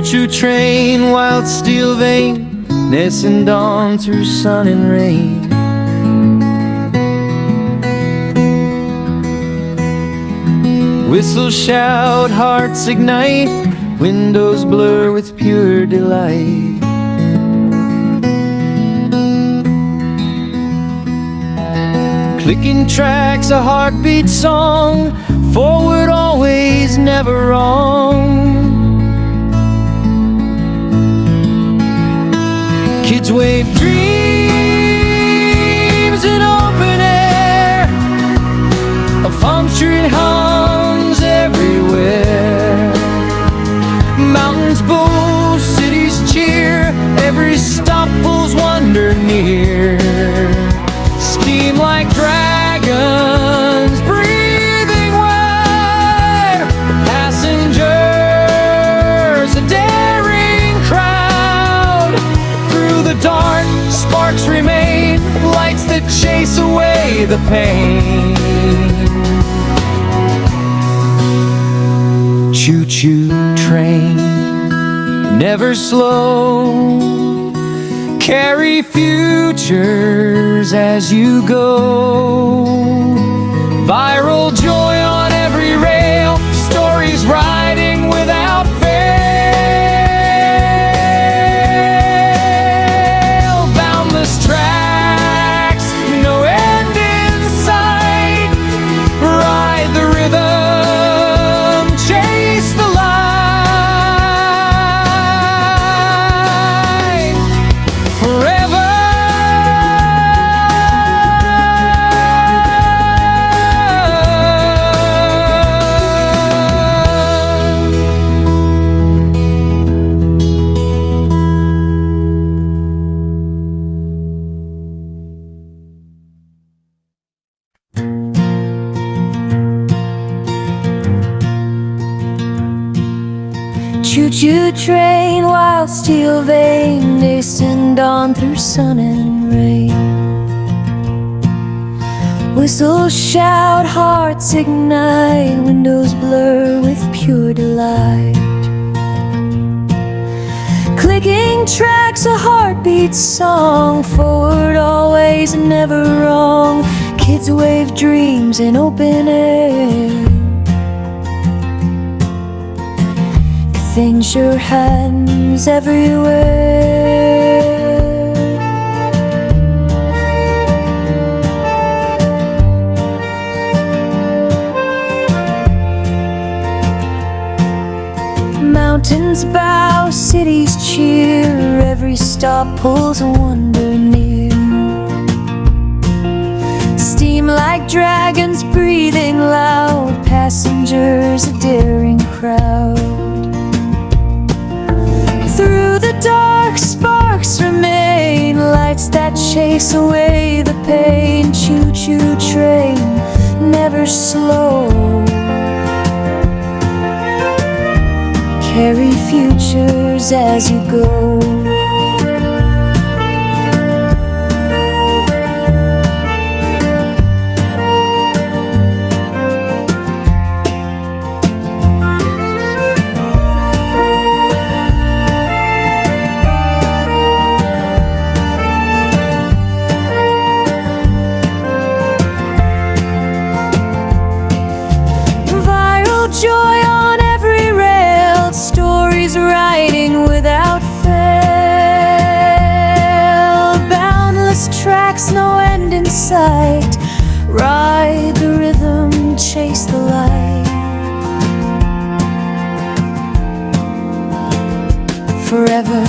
choo-choo train, wild steel vein, nesting dawn through sun and rain. Whistles shout, hearts ignite, windows blur with pure delight. Clicking tracks, a heartbeat song, forward always, never wrong. Kids wave dreams in open air, a punctured hums everywhere. Mountains boast, cities cheer, every stop pulls wonder near. Steam like dragons, breathing wide, passengers, a daring crowd. Through the dark, sparks remain, lights that chase away the pain. Choo-choo train, never slow, carry futures as you go. Viral joy on every rail, stories riding without fail. Boundless tracks, no end in sight. Ride the rhythm, chase the light. Forever. Choo-choo train, wild steel vein, hastened on through sun and rain. Whistles shout, hearts ignite, windows blur with pure delight. Clicking tracks, a heartbeat song, forward always and never wrong. Kids wave dreams in open air. Things your hands everywhere. Mountains bow, cities cheer, every stop pulls a wonder near. Steam like dragons breathing loud, passengers a daring crowd. Through the dark, sparks remain, lights that chase away the pain. Choo-choo train, never slow, carry futures as you go. Joy on every rail, stories riding without fail. Boundless tracks, no end in sight. Ride the rhythm, chase the light. Forever.